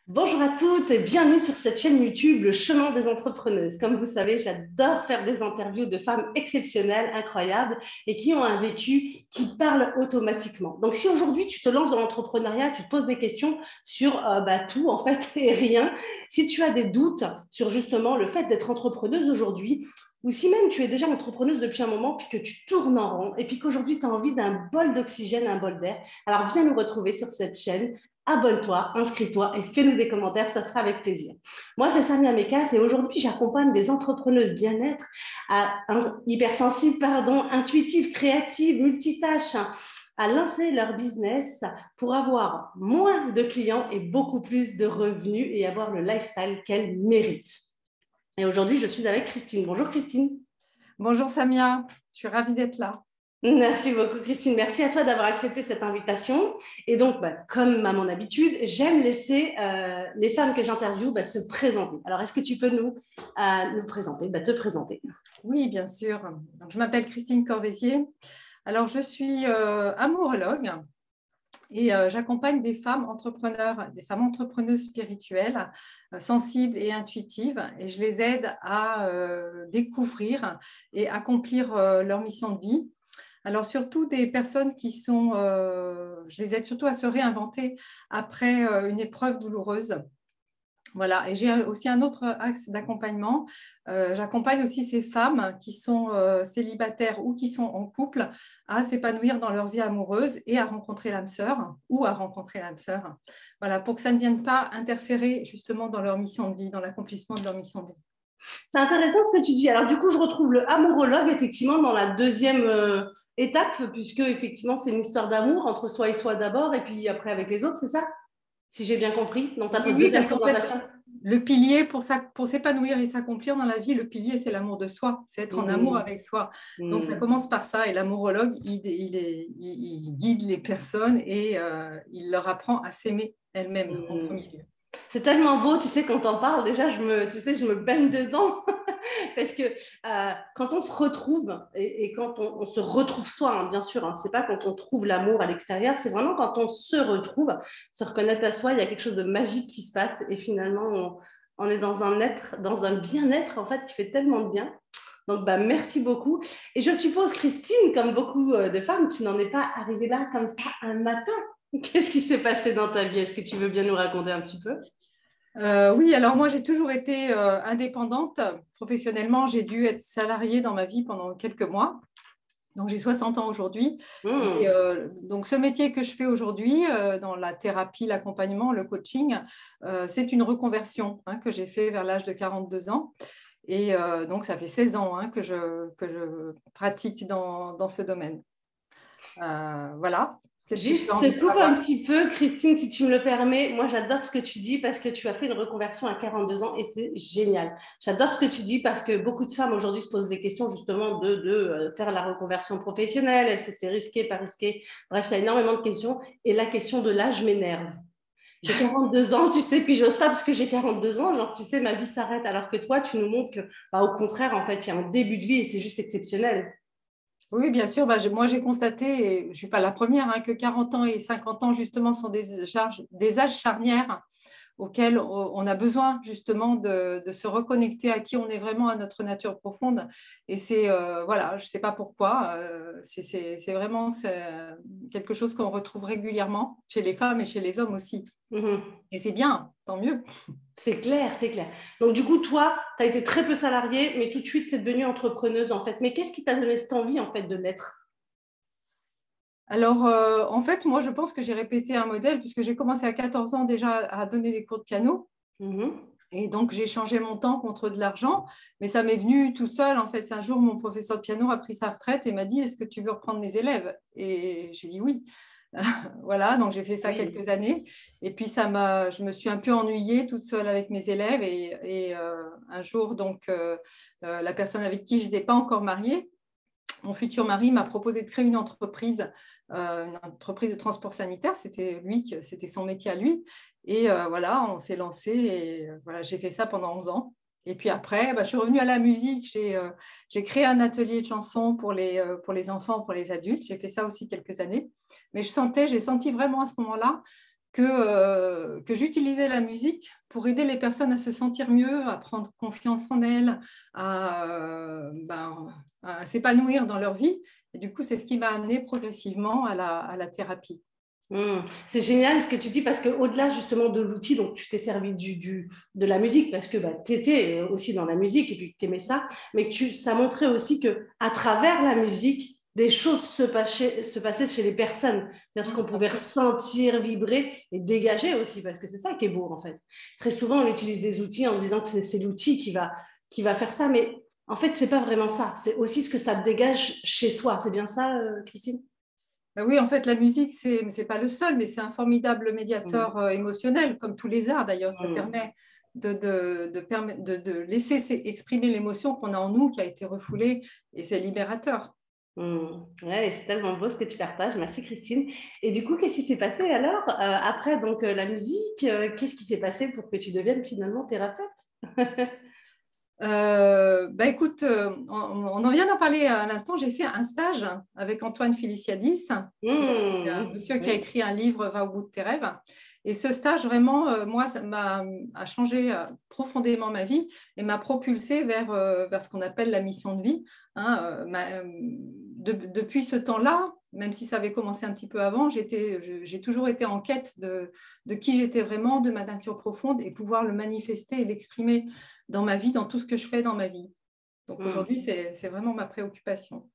Bonjour à toutes et bienvenue sur cette chaîne YouTube, Le Chemin des Entrepreneuses. Comme vous savez, j'adore faire des interviews de femmes exceptionnelles, incroyables et qui ont un vécu qui parle automatiquement. Donc, si aujourd'hui tu te lances dans l'entrepreneuriat, tu te poses des questions sur tout en fait et rien, si tu as des doutes sur justement le fait d'être entrepreneuse aujourd'hui, ou si même tu es déjà entrepreneuse depuis un moment puis que tu tournes en rond et puis qu'aujourd'hui tu as envie d'un bol d'oxygène, un bol d'air, alors viens nous retrouver sur cette chaîne. Abonne-toi, inscris-toi et fais-nous des commentaires, ça sera avec plaisir. Moi, c'est Samia Mekas et aujourd'hui, j'accompagne des entrepreneuses bien-être, hypersensibles, intuitives, créatives, multitâches, à lancer leur business pour avoir moins de clients et beaucoup plus de revenus et avoir le lifestyle qu'elles méritent. Et aujourd'hui, je suis avec Christine. Bonjour Christine. Bonjour Samia, je suis ravie d'être là. Merci beaucoup Christine, merci à toi d'avoir accepté cette invitation. Et donc, comme à mon habitude, j'aime laisser les femmes que j'interviewe se présenter. Alors, est-ce que tu peux nous présenter, te présenter? Oui, bien sûr. Donc, je m'appelle Christine Corvézier. Alors, je suis amourologue et j'accompagne des femmes entrepreneurs, des femmes entrepreneuses spirituelles, sensibles et intuitives. Et je les aide à découvrir et accomplir leur mission de vie. Alors, surtout des personnes qui sont, je les aide surtout à se réinventer après une épreuve douloureuse. Voilà, et j'ai aussi un autre axe d'accompagnement. J'accompagne aussi ces femmes qui sont célibataires ou qui sont en couple à s'épanouir dans leur vie amoureuse et à rencontrer l'âme sœur ou à rencontrer l'âme sœur. Voilà, pour que ça ne vienne pas interférer justement dans leur mission de vie, dans l'accomplissement de leur mission de vie. C'est intéressant ce que tu dis. Alors, du coup, je retrouve le amourologue effectivement dans la deuxième étape, puisque effectivement, c'est une histoire d'amour entre soi et soi d'abord, et puis après avec les autres, c'est ça? Si j'ai bien compris, dans ta Oui, deuxième parce qu'en fait, présentation. le pilier pour s'épanouir et s'accomplir dans la vie, le pilier, c'est l'amour de soi, c'est être en amour Mmh, avec soi. Donc, ça mmh. commence par ça. Et l'amourologue, il guide les personnes et il leur apprend à s'aimer elles-mêmes en Mmh. premier lieu. C'est tellement beau, tu sais, quand on parle, déjà, je me baigne dedans. Parce que quand on se retrouve, et quand on se retrouve soi, hein, bien sûr, hein, c'est pas quand on trouve l'amour à l'extérieur, c'est vraiment quand on se retrouve, se reconnaître à soi, il y a quelque chose de magique qui se passe, et finalement, on est dans un être, dans un bien-être, en fait, qui fait tellement de bien. Donc, merci beaucoup. Et je suppose, Christine, comme beaucoup de femmes, tu n'en es pas arrivée là comme ça un matin. Qu'est-ce qui s'est passé dans ta vie? Est-ce que tu veux bien nous raconter un petit peu? Oui, alors moi, j'ai toujours été indépendante. Professionnellement, j'ai dû être salariée dans ma vie pendant quelques mois. Donc, j'ai 60 ans aujourd'hui. Et Mmh. donc, ce métier que je fais aujourd'hui, dans la thérapie, l'accompagnement, le coaching, c'est une reconversion que j'ai fait vers l'âge de 42 ans. Et donc, ça fait 16 ans que je pratique dans ce domaine. Voilà. Qu'est-ce que tu Juste, as je envie de te coupe un savoir? petit peu, Christine, si tu me le permets. Moi, j'adore ce que tu dis parce que tu as fait une reconversion à 42 ans et c'est génial. J'adore ce que tu dis parce que beaucoup de femmes aujourd'hui se posent des questions justement de faire la reconversion professionnelle. Est-ce que c'est risqué, pas risqué? Bref, il y a énormément de questions. Et la question de l'âge m'énerve. J'ai 42 ans, tu sais, puis j'ose pas parce que j'ai 42 ans. Genre, tu sais, ma vie s'arrête alors que toi, tu nous montres que, au contraire, en fait, il y a un début de vie et c'est juste exceptionnel. Oui, bien sûr. Bah, moi, j'ai constaté, et je ne suis pas la première, que 40 ans et 50 ans, justement, sont des âges charnières auxquels on a besoin, justement, de se reconnecter à qui on est vraiment, à notre nature profonde. Et c'est, voilà, je ne sais pas pourquoi, c'est vraiment quelque chose qu'on retrouve régulièrement chez les femmes et chez les hommes aussi. Mhm. Et c'est bien, tant mieux. C'est clair, c'est clair. Donc, du coup, toi, tu as été très peu salariée, mais tout de suite, tu es devenue entrepreneuse, en fait. Mais qu'est-ce qui t'a donné cette envie, en fait, de l'être? Alors, en fait, moi, je pense que j'ai répété un modèle puisque j'ai commencé à 14 ans déjà à donner des cours de piano. Mhm. Et donc, j'ai changé mon temps contre de l'argent, mais ça m'est venu tout seul. En fait, un jour, mon professeur de piano a pris sa retraite et m'a dit, est-ce que tu veux reprendre mes élèves? Et j'ai dit oui. Voilà, donc j'ai fait ça Oui. quelques années. Et puis, je me suis un peu ennuyée toute seule avec mes élèves. Et un jour, donc, la personne avec qui je n'étais pas encore mariée, mon futur mari m'a proposé de créer une entreprise de transport sanitaire. C'était son métier à lui. Et voilà, on s'est lancé et voilà, j'ai fait ça pendant 11 ans. Et puis après, je suis revenue à la musique. J'ai créé un atelier de chansons pour les enfants, pour les adultes. J'ai fait ça aussi quelques années. Mais j'ai senti vraiment à ce moment-là que j'utilisais la musique pour aider les personnes à se sentir mieux, à prendre confiance en elles, à s'épanouir dans leur vie. Et du coup, c'est ce qui m'a amené progressivement à la thérapie. C'est génial ce que tu dis parce qu'au-delà justement de l'outil, donc tu t'es servi de la musique parce que tu étais aussi dans la musique et puis que tu aimais ça, mais ça montrait aussi qu'à travers la musique, des choses se passaient chez les personnes. C'est-à-dire ce qu'on pouvait ressentir, vibrer et dégager aussi parce que c'est ça qui est beau en fait. Très souvent, on utilise des outils en se disant que c'est l'outil qui va faire ça, mais en fait, c'est pas vraiment ça. C'est aussi ce que ça dégage chez soi. C'est bien ça, Christine? Ben oui, en fait, la musique, c'est pas le seul, mais c'est un formidable médiateur émotionnel, comme tous les arts d'ailleurs. Ça permet de laisser exprimer l'émotion qu'on a en nous, qui a été refoulée, et c'est libérateur. Ouais, c'est tellement beau ce que tu partages. Merci Christine. Et du coup, qu'est-ce qui s'est passé alors après donc la musique qu'est-ce qui s'est passé pour que tu deviennes finalement thérapeute? Écoute, on en vient d'en parler à l'instant. J'ai fait un stage avec Antoine Féliciadis, un monsieur qui a écrit un livre, Va au bout de tes rêves. Et ce stage, vraiment, moi, ça a changé profondément ma vie et m'a propulsée vers ce qu'on appelle la mission de vie. Depuis ce temps-là, même si ça avait commencé un petit peu avant, j'ai toujours été en quête de qui j'étais vraiment, de ma nature profonde et pouvoir le manifester et l'exprimer dans ma vie, dans tout ce que je fais dans ma vie. Donc aujourd'hui, c'est vraiment ma préoccupation.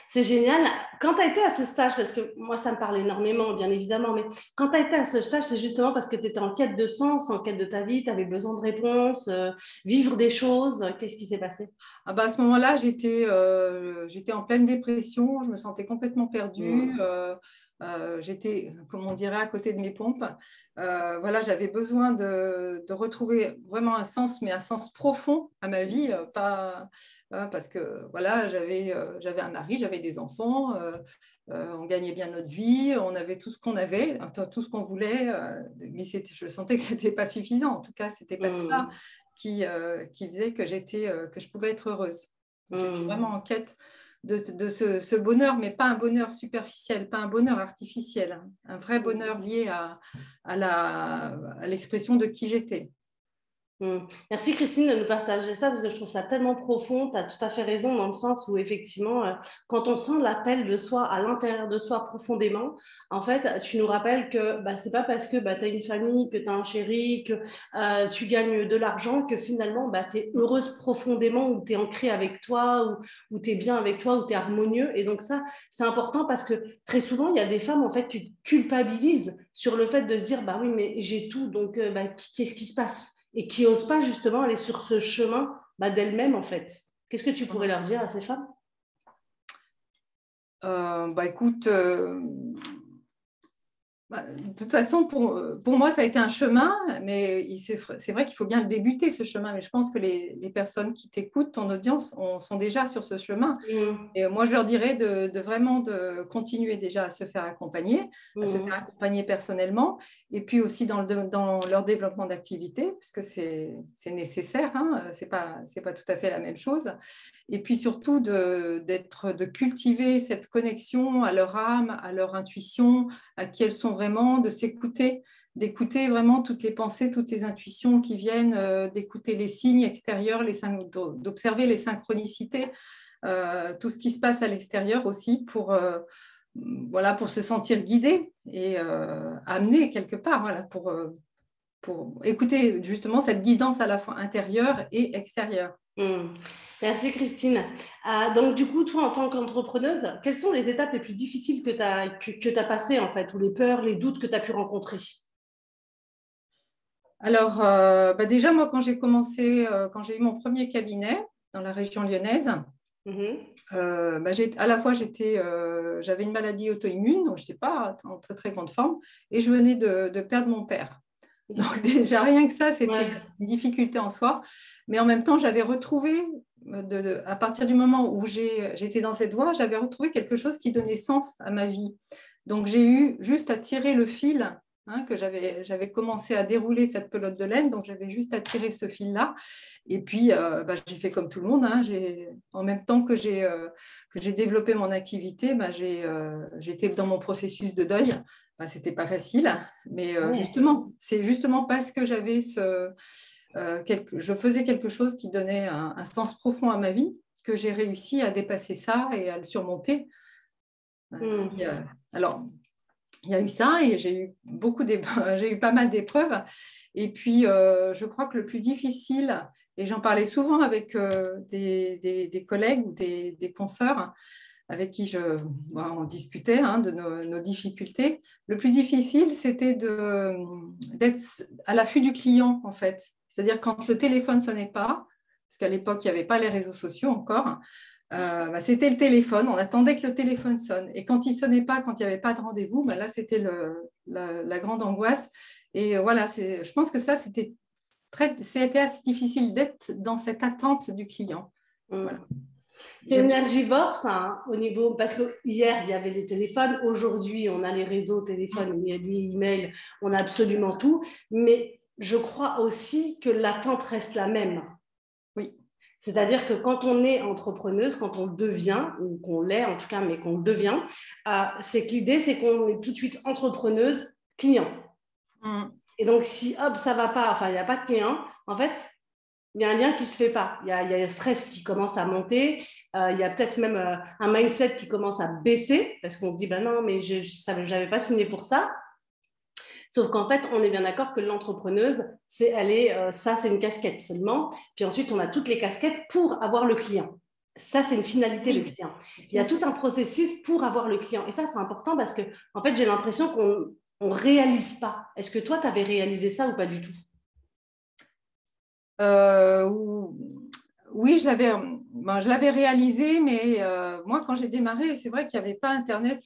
C'est génial. Quand tu as été à ce stage, parce que moi, ça me parle énormément, bien évidemment, mais quand tu as été à ce stage, c'est justement parce que tu étais en quête de sens, en quête de ta vie, tu avais besoin de réponses, vivre des choses. Qu'est-ce qui s'est passé? À ce moment-là, j'étais en pleine dépression, je me sentais complètement perdue. J'étais, comme on dirait, à côté de mes pompes. Voilà, j'avais besoin de retrouver vraiment un sens, mais un sens profond à ma vie, pas parce que voilà, j'avais un mari, j'avais des enfants, on gagnait bien notre vie, on avait tout ce qu'on avait, tout ce qu'on voulait, mais je sentais que c'était pas suffisant. En tout cas, c'était pas ça qui faisait que je pouvais être heureuse. J'étais vraiment en quête de ce bonheur, mais pas un bonheur superficiel, pas un bonheur artificiel, hein, un vrai bonheur lié à l'expression de qui j'étais. Merci Christine de nous partager ça parce que je trouve ça tellement profond. Tu as tout à fait raison dans le sens où effectivement, quand on sent l'appel de soi à l'intérieur de soi profondément, en fait, tu nous rappelles que c'est pas parce que tu as une famille, que tu as un chéri, que tu gagnes de l'argent que finalement tu es heureuse profondément ou tu es ancrée avec toi ou tu es bien avec toi ou tu es harmonieux. Et donc ça, c'est important parce que très souvent, il y a des femmes en fait qui culpabilisent sur le fait de se dire oui, mais j'ai tout, donc qu'est-ce qui se passe? Et qui n'osent pas justement aller sur ce chemin d'elles-mêmes, en fait. Qu'est-ce que tu pourrais leur dire à ces femmes? Écoute, de toute façon, pour moi, ça a été un chemin, mais c'est vrai qu'il faut bien le débuter, ce chemin. Mais je pense que les personnes qui t'écoutent, ton audience, sont déjà sur ce chemin. Et moi, je leur dirais vraiment de continuer déjà à se faire accompagner, à se faire accompagner personnellement, et puis aussi dans leur développement d'activité, puisque c'est nécessaire, hein, c'est pas tout à fait la même chose. Et puis surtout de cultiver cette connexion à leur âme, à leur intuition, à qui elles sont vraiment, de s'écouter, d'écouter vraiment toutes les pensées, toutes les intuitions qui viennent, d'écouter les signes extérieurs, d'observer les synchronicités, tout ce qui se passe à l'extérieur aussi pour se sentir guidé et amené quelque part, voilà, pour écouter justement cette guidance à la fois intérieure et extérieure. Merci Christine. Donc du coup, toi en tant qu'entrepreneuse, quelles sont les étapes les plus difficiles que tu as passées en fait, ou les peurs, les doutes que tu as pu rencontrer? Alors déjà moi quand j'ai commencé, quand j'ai eu mon premier cabinet dans la région lyonnaise, à la fois j'avais une maladie auto-immune, donc je ne sais pas en très très grande forme, et je venais de perdre mon père. Donc déjà rien que ça, c'était une difficulté en soi. Mais en même temps, j'avais retrouvé, à partir du moment où j'étais dans cette voie, j'avais retrouvé quelque chose qui donnait sens à ma vie. Donc j'ai eu juste à tirer le fil hein, que j'avais commencé à dérouler cette pelote de laine, donc j'avais juste à tirer ce fil-là. Et puis, j'ai fait comme tout le monde. Hein, en même temps que j'ai développé mon activité, j'étais dans mon processus de deuil. Ce n'était pas facile, mais justement, c'est justement parce que je faisais quelque chose qui donnait un sens profond à ma vie que j'ai réussi à dépasser ça et à le surmonter. Alors, il y a eu ça et j'ai eu pas mal d'épreuves. Et puis, je crois que le plus difficile, et j'en parlais souvent avec des collègues ou des consoeurs avec qui on discutait de nos difficultés. Le plus difficile, c'était d'être à l'affût du client, en fait. C'est-à-dire quand le téléphone ne sonnait pas, parce qu'à l'époque, il n'y avait pas les réseaux sociaux encore, c'était le téléphone. On attendait que le téléphone sonne. Et quand il ne sonnait pas, quand il n'y avait pas de rendez-vous, là, c'était la grande angoisse. Et voilà, je pense que ça, c'était assez difficile d'être dans cette attente du client. Voilà. C'est énergivore, ça, hein, au niveau, parce que hier, il y avait les téléphones, aujourd'hui, on a les réseaux téléphones, il y a les emails, on a absolument tout, mais je crois aussi que l'attente reste la même. Oui. C'est-à-dire que quand on est entrepreneuse, quand on le devient, ou qu'on l'est en tout cas, mais qu'on le devient, c'est que l'idée, c'est qu'on est tout de suite entrepreneuse, client. Et donc, si, hop, ça va pas, enfin, il n'y a pas de client, en fait, il y a un lien qui ne se fait pas. Il y a le stress qui commence à monter. Il y a peut-être même un mindset qui commence à baisser parce qu'on se dit, ben non, mais je n'avais pas signé pour ça. Sauf qu'en fait, on est bien d'accord que l'entrepreneuse, ça, c'est une casquette seulement. Puis ensuite, on a toutes les casquettes pour avoir le client. Ça, c'est une finalité, le client. Il y a tout un processus pour avoir le client. Et ça, c'est important parce que, en fait, j'ai l'impression qu'on ne réalise pas. Est-ce que toi, tu avais réalisé ça ou pas du tout? Oui, je l'avais réalisé, mais moi, quand j'ai démarré, c'est vrai qu'il n'y avait pas Internet.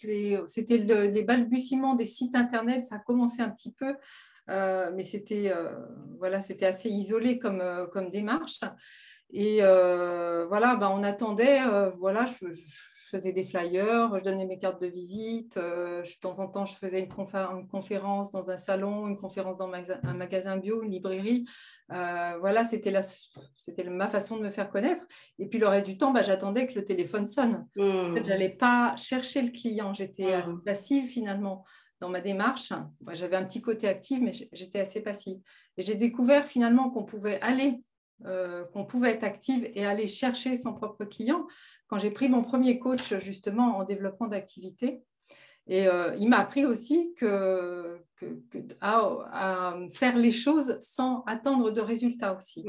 C'était les balbutiements des sites Internet, ça commençait un petit peu, mais c'était assez isolé comme démarche. Et on attendait, je faisais des flyers, je donnais mes cartes de visite, de temps en temps, je faisais une conférence dans un salon, une conférence dans un magasin bio, une librairie. C'était ma façon de me faire connaître. Et puis, le reste du temps, j'attendais que le téléphone sonne. En fait, je n'allais pas chercher le client, j'étais assez passive finalement dans ma démarche. J'avais un petit côté actif, mais j'étais assez passive. Et j'ai découvert finalement qu'on pouvait être active et aller chercher son propre client quand j'ai pris mon premier coach justement en développement d'activité. Et il m'a appris aussi à faire les choses sans attendre de résultats aussi.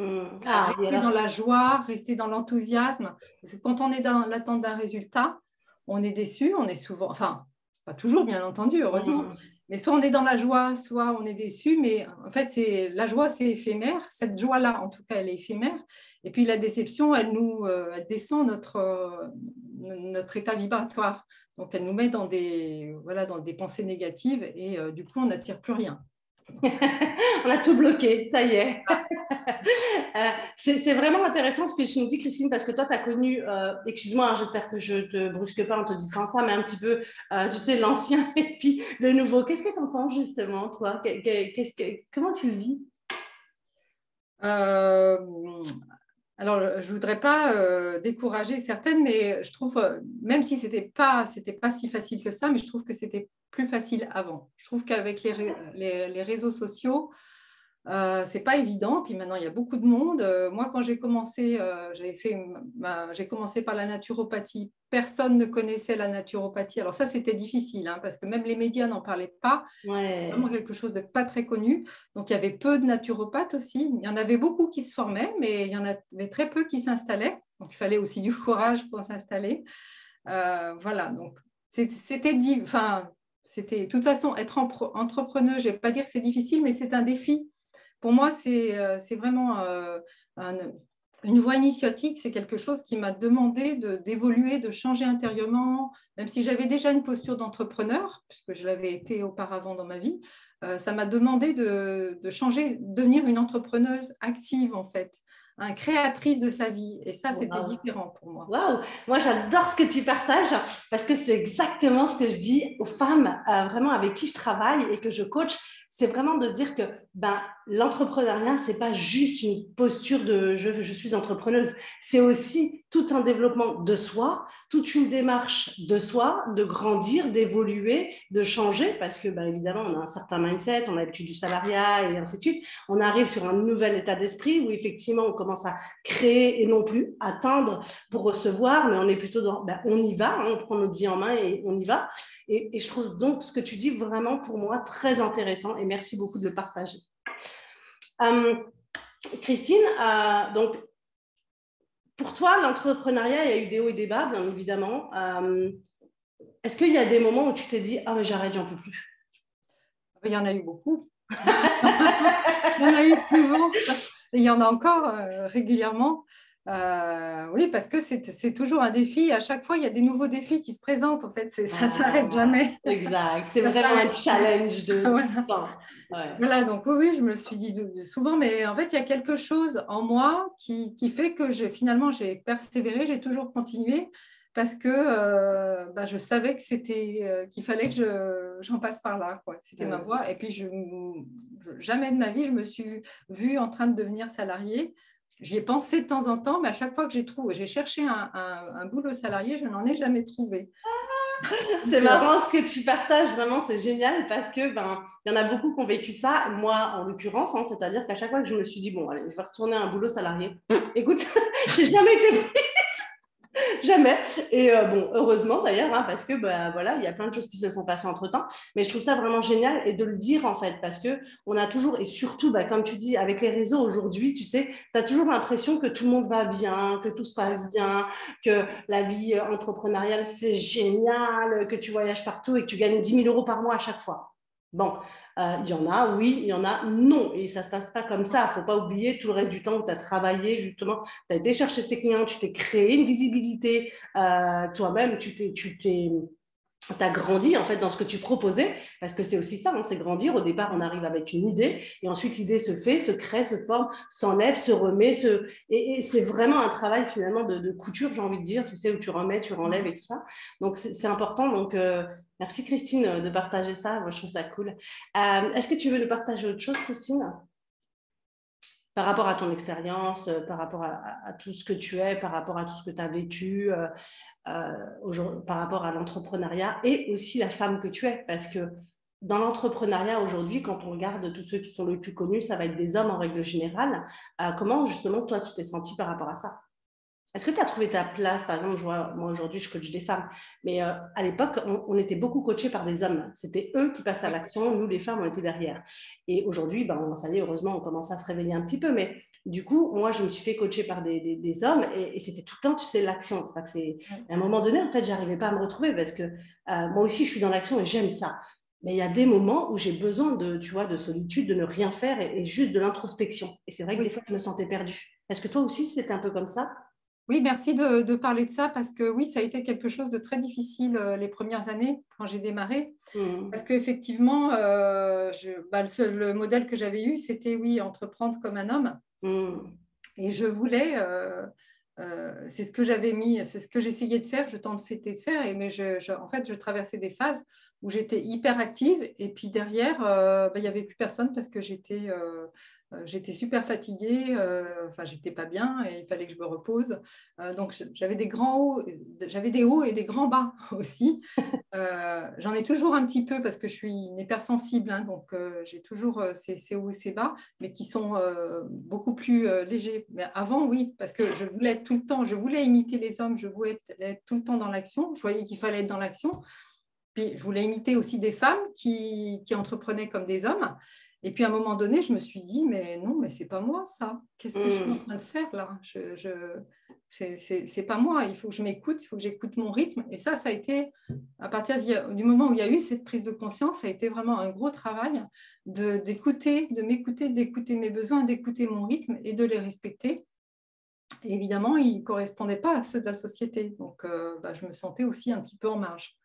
Rester dans la joie, rester dans l'enthousiasme. Parce que quand on est dans l'attente d'un résultat, on est déçu, on est souvent, enfin, pas toujours bien entendu, heureusement, mais soit on est dans la joie, soit on est déçu, mais en fait, la joie, c'est éphémère. Cette joie-là, en tout cas, elle est éphémère. Et puis la déception, elle descend notre état vibratoire. Donc, elle nous met dans des pensées négatives et du coup, on n'attire plus rien. On a tout bloqué, ça y est. C'est vraiment intéressant ce que tu nous dis, Christine, parce que toi, tu as connu, excuse-moi, hein, j'espère que je ne te brusque pas en te disant ça, mais un petit peu, tu sais, l'ancien et puis le nouveau. Qu'est-ce que tu entends justement, toi? Comment tu le vis? Alors, je ne voudrais pas décourager certaines, mais je trouve, même si ce n'était pas si facile que ça, mais je trouve que c'était plus facile avant. Je trouve qu'avec les réseaux sociaux, c'est pas évident. Puis maintenant, il y a beaucoup de monde. Moi, quand j'ai commencé, j'ai commencé par la naturopathie. Personne ne connaissait la naturopathie. Alors ça, c'était difficile, hein, parce que même les médias n'en parlaient pas. C'est vraiment quelque chose de pas très connu. Donc, il y avait peu de naturopathes aussi. Il y en avait beaucoup qui se formaient, mais il y en avait très peu qui s'installaient. Donc, il fallait aussi du courage pour s'installer. Voilà. Donc, de toute façon, être entrepreneur, je ne vais pas dire que c'est difficile, mais c'est un défi. Pour moi, c'est vraiment une voie initiatique. C'est quelque chose qui m'a demandé d'évoluer, de changer intérieurement, même si j'avais déjà une posture d'entrepreneur, puisque je l'avais été auparavant dans ma vie. Ça m'a demandé de changer, de devenir une entrepreneuse active, en fait, créatrice de sa vie. Et ça, c'était différent pour moi. Waouh! Moi, j'adore ce que tu partages parce que c'est exactement ce que je dis aux femmes vraiment avec qui je travaille et que je coach. c'est vraiment de dire que l'entrepreneuriat, ce n'est pas juste une posture de je suis entrepreneuse, c'est aussi tout un développement de soi, toute une démarche de soi, de grandir, d'évoluer, de changer, parce que évidemment, on a un certain mindset, on a l'habitude du salariat et ainsi de suite. On arrive sur un nouvel état d'esprit où effectivement, on commence à créer et non plus atteindre pour recevoir, mais on est plutôt dans on y va, hein, on prend notre vie en main et on y va. Et je trouve donc ce que tu dis vraiment pour moi très intéressant et merci beaucoup de le partager. Christine, donc pour toi, l'entrepreneuriat, il y a eu des hauts et des bas, bien évidemment. Est-ce qu'il y a des moments où tu t'es dit « Ah, mais j'arrête, j'en peux plus ». Il y en a eu beaucoup. Il y en a eu souvent. Et il y en a encore régulièrement. Oui, parce que c'est toujours un défi. À chaque fois, il y a des nouveaux défis qui se présentent. En fait, ça ne s'arrête jamais. Exact. C'est vraiment un challenge de temps. Ouais. Voilà, donc oui, je me suis dit souvent, mais en fait, il y a quelque chose en moi qui fait que finalement, j'ai persévéré, j'ai toujours continué parce que je savais que qu'il fallait que j'en passe par là, quoi. C'était ma voie. Et puis, jamais de ma vie, je me suis vue en train de devenir salariée. J'y ai pensé de temps en temps, mais à chaque fois que j'ai cherché un boulot salarié, je n'en ai jamais trouvé. C'est marrant ce que tu partages, vraiment, c'est génial parce que y en a beaucoup qui ont vécu ça, moi en l'occurrence, hein, c'est-à-dire qu'à chaque fois que je me suis dit, bon, allez, je vais retourner à un boulot salarié, écoute, j'ai jamais été prise. Jamais. Et heureusement d'ailleurs, hein, parce que voilà, il y a plein de choses qui se sont passées entre-temps. Mais je trouve ça vraiment génial et de le dire en fait, parce qu'on a toujours, et surtout, comme tu dis, avec les réseaux aujourd'hui, tu sais, tu as toujours l'impression que tout le monde va bien, que tout se passe bien, que la vie entrepreneuriale, c'est génial, que tu voyages partout et que tu gagnes 10 000 € par mois à chaque fois. Bon, il y en a, oui, il y en a, non. Et ça ne se passe pas comme ça. Il ne faut pas oublier tout le reste du temps où tu as travaillé, justement, tu as été chercher ses clients, tu t'es créé une visibilité, toi-même, tu as grandi en fait dans ce que tu proposais, parce que c'est aussi ça, hein, c'est grandir. Au départ, on arrive avec une idée, et ensuite l'idée se fait, se crée, se forme, s'enlève, se remet, et c'est vraiment un travail finalement de couture, j'ai envie de dire, tu sais, où tu remets, tu renlèves et tout ça. Donc c'est important. Donc merci Christine de partager ça. Moi, je trouve ça cool. Est-ce que tu veux nous partager autre chose, Christine, par rapport à ton expérience, par rapport à tout ce que tu es, par rapport à tout ce que tu as vécu, par rapport à l'entrepreneuriat et aussi la femme que tu es? Parce que dans l'entrepreneuriat aujourd'hui, quand on regarde tous ceux qui sont les plus connus, ça va être des hommes en règle générale. Comment justement toi tu t'es sentie par rapport à ça? Est-ce que tu as trouvé ta place? Par exemple, moi aujourd'hui, je coach des femmes, mais à l'époque, on était beaucoup coachés par des hommes. C'était eux qui passaient à l'action, nous, les femmes, on était derrière. Et aujourd'hui, ça y est, heureusement, on commence à se réveiller un petit peu. Mais du coup, moi, je me suis fait coacher par des hommes et c'était tout le temps, tu sais, l'action. C'est pas que c'est... À un moment donné, en fait, j'arrivais pas à me retrouver parce que moi aussi, je suis dans l'action et j'aime ça. Mais il y a des moments où j'ai besoin de solitude, de ne rien faire et juste de l'introspection. Et c'est vrai que des fois, je me sentais perdue. Est-ce que toi aussi, c'était un peu comme ça? Oui, merci de parler de ça parce que oui, ça a été quelque chose de très difficile les premières années quand j'ai démarré. Parce qu'effectivement, le modèle que j'avais eu, c'était oui, entreprendre comme un homme. Et je voulais, c'est ce que j'avais mis, c'est ce que j'essayais de faire, je tentais de faire, mais en fait, je traversais des phases où j'étais hyper active et puis derrière, il n'y avait plus personne parce que j'étais super fatiguée, j'étais pas bien et il fallait que je me repose. Donc, j'avais des hauts et des grands bas aussi. J'en ai toujours un petit peu parce que je suis une hypersensible, hein, donc j'ai toujours ces hauts et ces bas, mais qui sont beaucoup plus légers. Mais avant, oui, parce que je voulais être tout le temps, je voulais imiter les hommes, je voulais être tout le temps dans l'action. Je voyais qu'il fallait être dans l'action. Puis, je voulais imiter aussi des femmes qui entreprenaient comme des hommes. Et puis, à un moment donné, je me suis dit, mais non, mais c'est pas moi, ça. Qu'est-ce que je suis en train de faire, là? C'est pas moi. Il faut que je m'écoute, il faut que j'écoute mon rythme. Et ça a été, à partir du moment où il y a eu cette prise de conscience, ça a été vraiment un gros travail d'écouter, de m'écouter, d'écouter mes besoins, d'écouter mon rythme et de les respecter. Et évidemment, ils ne correspondaient pas à ceux de la société. Donc, je me sentais aussi un petit peu en marge.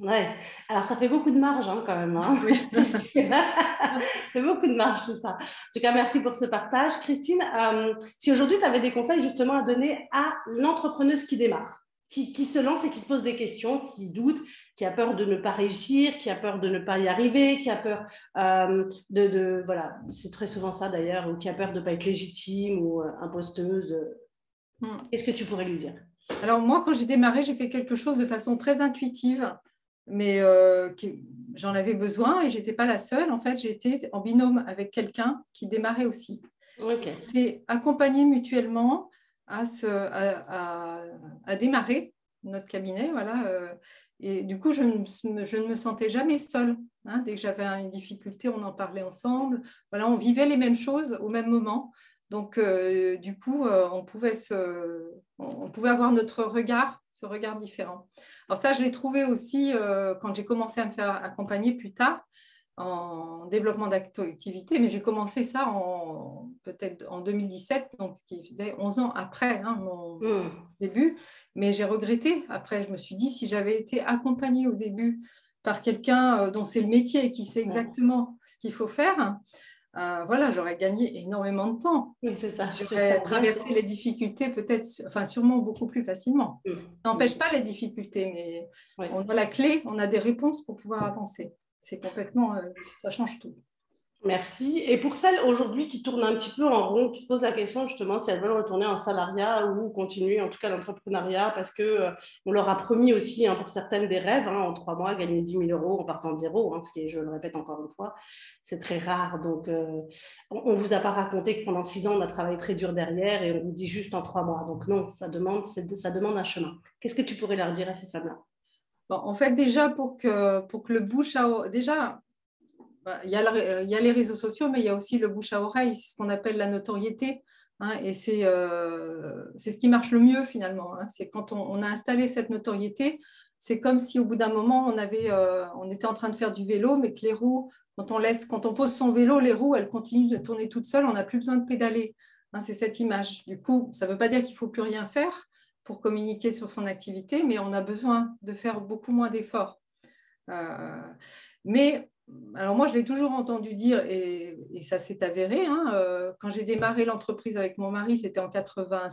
Ouais, alors ça fait beaucoup de marge hein, quand même. Hein. Oui. Ça fait beaucoup de marge tout ça. En tout cas, merci pour ce partage. Christine, si aujourd'hui tu avais des conseils justement à donner à l'entrepreneuse qui démarre, qui se lance et qui se pose des questions, qui doute, qui a peur de ne pas réussir, qui a peur de ne pas y arriver, qui a peur voilà, c'est très souvent ça d'ailleurs, ou qui a peur de ne pas être légitime ou imposteuse. Qu'est-ce que tu pourrais lui dire? Alors moi, quand j'ai démarré, j'ai fait quelque chose de façon très intuitive, mais j'en avais besoin et je n'étais pas la seule. En fait, j'étais en binôme avec quelqu'un qui démarrait aussi. Okay. C'est accompagner mutuellement à démarrer notre cabinet. Voilà, et du coup, je ne me sentais jamais seule. Hein. Dès que j'avais une difficulté, on en parlait ensemble. Voilà, on vivait les mêmes choses au même moment. Donc, du coup, on pouvait avoir notre regard, ce regard différent. Alors ça, je l'ai trouvé aussi quand j'ai commencé à me faire accompagner plus tard en développement d'activité, mais j'ai commencé ça peut-être en 2017, donc ce qui faisait 11 ans après mon début. Mais j'ai regretté. Après, je me suis dit, si j'avais été accompagnée au début par quelqu'un dont c'est le métier et qui sait exactement ce qu'il faut faire, voilà, j'aurais gagné énormément de temps. Oui, c'est ça. J'aurais traversé les difficultés peut-être, enfin sûrement beaucoup plus facilement. Ça n'empêche pas les difficultés, mais on a la clé, on a des réponses pour pouvoir avancer. C'est complètement, ça change tout. Merci. Et pour celles aujourd'hui qui tournent un petit peu en rond, qui se posent la question justement si elles veulent retourner en salariat ou continuer en tout cas l'entrepreneuriat, parce qu'on leur a promis aussi pour certaines des rêves, en 3 mois, gagner 10 000 euros en partant de zéro, ce qui est, je le répète encore une fois, c'est très rare. Donc, on ne vous a pas raconté que pendant 6 ans, on a travaillé très dur derrière et on vous dit juste en 3 mois. Donc non, ça demande un chemin. Qu'est-ce que tu pourrais leur dire à ces femmes-là? Bon, en fait, déjà, pour que le bouche à oreille, déjà, il y a les réseaux sociaux, mais il y a aussi le bouche à oreille, c'est ce qu'on appelle la notoriété. Et c'est ce qui marche le mieux finalement. C'est quand on a installé cette notoriété, c'est comme si au bout d'un moment, on était en train de faire du vélo, mais que les roues, quand on pose son vélo, les roues, elles continuent de tourner toutes seules, on n'a plus besoin de pédaler. C'est cette image. Du coup, ça ne veut pas dire qu'il ne faut plus rien faire pour communiquer sur son activité, mais on a besoin de faire beaucoup moins d'efforts. Mais alors moi, je l'ai toujours entendu dire, et ça s'est avéré. Quand j'ai démarré l'entreprise avec mon mari, c'était en 83,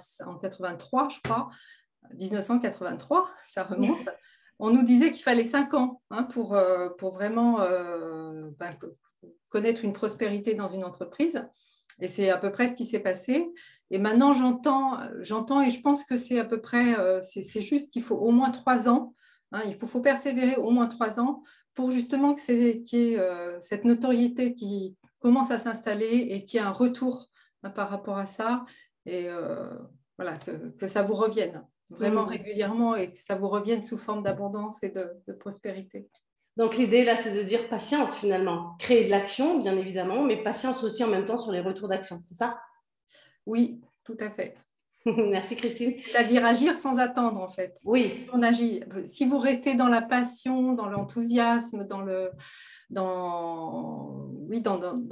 je crois, 1983, ça remonte. On nous disait qu'il fallait 5 ans pour vraiment connaître une prospérité dans une entreprise. Et c'est à peu près ce qui s'est passé. Et maintenant, j'entends et je pense que c'est à peu près, c'est juste qu'il faut au moins 3 ans. Il faut persévérer au moins 3 ans pour justement qu'il y ait cette notoriété qui commence à s'installer et qu'il y ait un retour par rapport à ça. Et voilà, que ça vous revienne vraiment régulièrement et que ça vous revienne sous forme d'abondance et de prospérité. Donc l'idée là, c'est de dire patience finalement, créer de l'action bien évidemment, mais patience aussi en même temps sur les retours d'action, c'est ça? Oui, tout à fait. Merci Christine. C'est-à-dire agir sans attendre en fait. Oui. On agit. Si vous restez dans la passion, dans l'enthousiasme, dans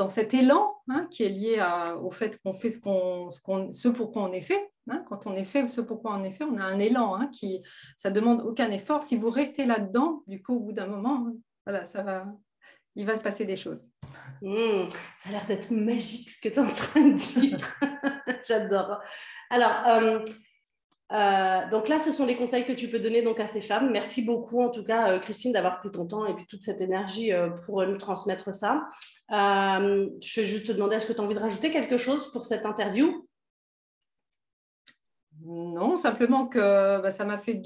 cet élan qui est lié au fait qu'on fait ce pour quoi on est fait. Quand on est fait ce pour quoi on est fait, on a un élan ça ne demande aucun effort. Si vous restez là-dedans, du coup, au bout d'un moment, voilà, il va se passer des choses. Ça a l'air d'être magique ce que tu es en train de dire. J'adore. Alors, donc là, ce sont les conseils que tu peux donner donc, à ces femmes. Merci beaucoup, en tout cas, Christine, d'avoir pris ton temps et puis toute cette énergie pour nous transmettre ça. Je vais juste te demander, est-ce que tu as envie de rajouter quelque chose pour cette interview? Non, simplement que ça m'a fait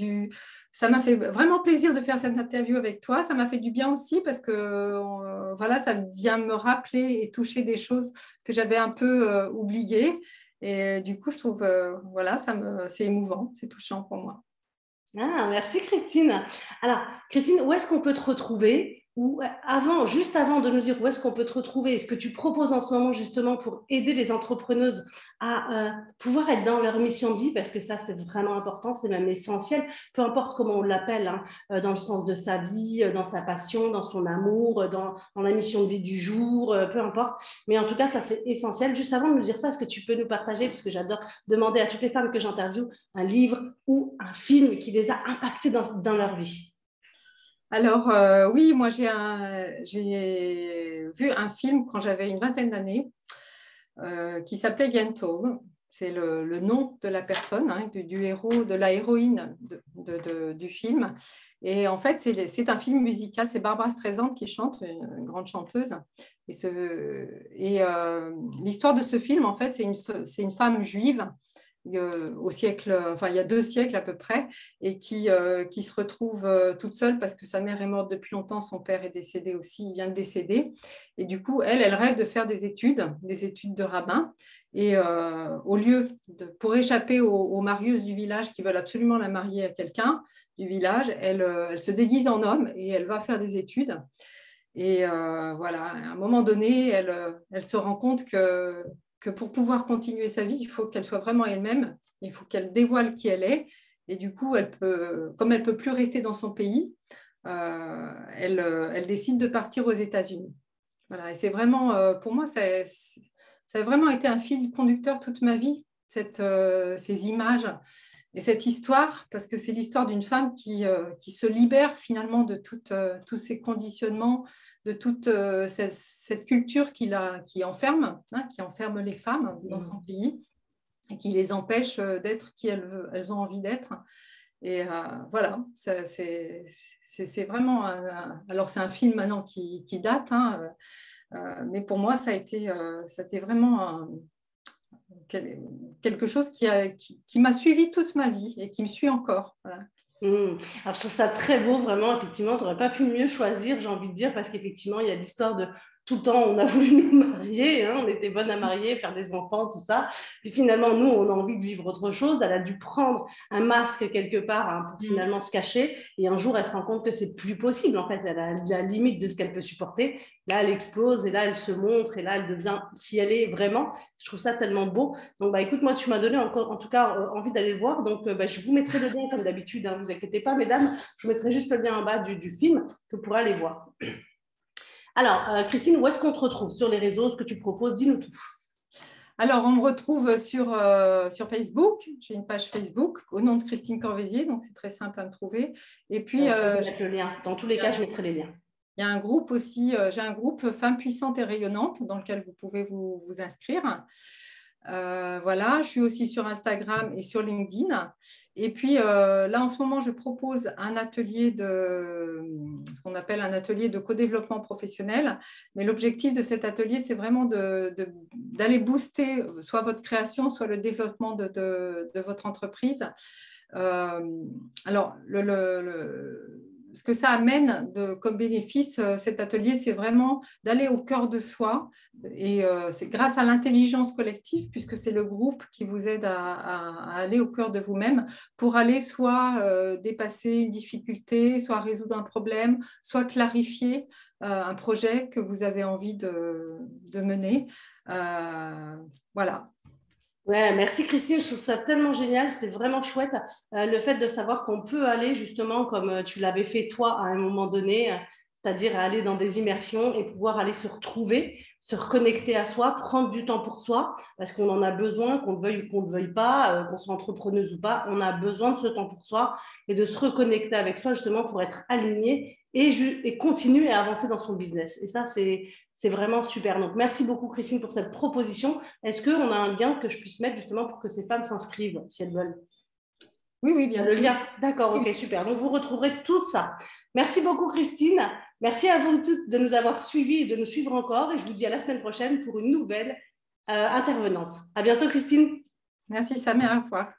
vraiment plaisir de faire cette interview avec toi. Ça m'a fait du bien aussi parce que voilà, ça vient me rappeler et toucher des choses que j'avais un peu oubliées. Et du coup, je trouve, voilà, c'est émouvant, c'est touchant pour moi. Ah, merci Christine. Alors, Christine, où est-ce qu'on peut te retrouver? Ou juste avant de nous dire où est-ce qu'on peut te retrouver, est-ce que tu proposes en ce moment justement pour aider les entrepreneuses à pouvoir être dans leur mission de vie, parce que ça c'est vraiment important, c'est même essentiel, peu importe comment on l'appelle, dans le sens de sa vie, dans sa passion, dans son amour, dans la mission de vie du jour, peu importe, mais en tout cas ça c'est essentiel. Juste avant de nous dire ça, est-ce que tu peux nous partager, parce que j'adore demander à toutes les femmes que j'interviewe un livre ou un film qui les a impactées dans leur vie? Alors, oui, moi, j'ai vu un film quand j'avais une vingtaine d'années qui s'appelait Gentle. c'est le nom de la personne, hein, du héros, de la héroïne du film. Et en fait, c'est un film musical. C'est Barbra Streisand qui chante, une grande chanteuse. Et l'histoire de ce film, en fait, c'est une femme juive au siècle, enfin il y a 2 siècles à peu près, et qui se retrouve toute seule parce que sa mère est morte depuis longtemps, son père est décédé aussi, il vient de décéder. Et du coup, elle rêve de faire des études de rabbin. Et pour échapper aux marieuses du village qui veulent absolument la marier à quelqu'un du village, elle se déguise en homme et elle va faire des études. Et voilà, à un moment donné, elle se rend compte que pour pouvoir continuer sa vie, il faut qu'elle soit vraiment elle-même, il faut qu'elle dévoile qui elle est. Et du coup, comme elle ne peut plus rester dans son pays, elle décide de partir aux États-Unis. Voilà, et c'est vraiment, pour moi, ça a vraiment été un fil conducteur toute ma vie, ces images et cette histoire, parce que c'est l'histoire d'une femme qui se libère finalement de tous ces conditionnements, de toute cette culture qui enferme, hein, qui enferme les femmes dans son pays et qui les empêche d'être qui elles ont envie d'être. Et voilà, c'est vraiment alors c'est un film maintenant qui date, hein, mais pour moi c'était vraiment quelque chose qui m'a suivi toute ma vie et qui me suit encore. Voilà. Alors, je trouve ça très beau, vraiment. Effectivement, tu n'aurais pas pu mieux choisir, j'ai envie de dire, parce qu'effectivement, il y a l'histoire de tout le temps, on a voulu nous marier, hein, on était bonnes à marier, faire des enfants, tout ça. Puis finalement, nous, on a envie de vivre autre chose. Elle a dû prendre un masque quelque part, hein, pour finalement se cacher. Et un jour, elle se rend compte que c'est plus possible. En fait, elle a la limite de ce qu'elle peut supporter. Là, elle explose et là, elle se montre et là, elle devient qui elle est vraiment. Je trouve ça tellement beau. Donc, écoute, moi, tu m'as donné encore, en tout cas, envie d'aller le voir. Donc, je vous mettrai le lien comme d'habitude. Hein, vous inquiétez pas, mesdames. Je vous mettrai juste le lien en bas du film que vous pourrez aller voir. Alors, Christine, où est-ce qu'on te retrouve sur les réseaux? Ce que tu proposes, dis-nous tout. Alors, on me retrouve sur Facebook. J'ai une page Facebook au nom de Christine Corvézier, donc c'est très simple à me trouver. Et puis, je vais mettre le lien. Dans tous les cas, je mettrai les liens. Il y a un groupe aussi, j'ai un groupe Femmes puissantes et rayonnantes dans lequel vous pouvez vous inscrire. Voilà, je suis aussi sur Instagram et sur LinkedIn. Et puis là, en ce moment, je propose un atelier ce qu'on appelle un atelier de co-développement professionnel. Mais l'objectif de cet atelier, c'est vraiment d'aller booster soit votre création, soit le développement de votre entreprise. Alors, ce que ça amène comme bénéfice, cet atelier, c'est vraiment d'aller au cœur de soi. Et c'est grâce à l'intelligence collective, puisque c'est le groupe qui vous aide à aller au cœur de vous-même pour aller soit dépasser une difficulté, soit résoudre un problème, soit clarifier un projet que vous avez envie de mener. Voilà. Ouais, merci Christine, je trouve ça tellement génial, c'est vraiment chouette le fait de savoir qu'on peut aller justement comme tu l'avais fait toi à un moment donné, c'est-à-dire aller dans des immersions et pouvoir aller se retrouver, se reconnecter à soi, prendre du temps pour soi, parce qu'on en a besoin, qu'on le veuille ou qu'on ne le veuille pas, qu'on soit entrepreneuse ou pas, on a besoin de ce temps pour soi et de se reconnecter avec soi justement pour être aligné et continuer à avancer dans son business. Et ça, c'est vraiment super. Donc, merci beaucoup, Christine, pour cette proposition. Est-ce qu'on a un lien que je puisse mettre justement pour que ces femmes s'inscrivent, si elles veulent? Oui, bien sûr. Le lien, d'accord, ok, super. Donc, vous retrouverez tout ça. Merci beaucoup, Christine. Merci à vous toutes de nous avoir suivis et de nous suivre encore. Et je vous dis à la semaine prochaine pour une nouvelle intervenante. À bientôt, Christine. Merci, Samia. Au revoir.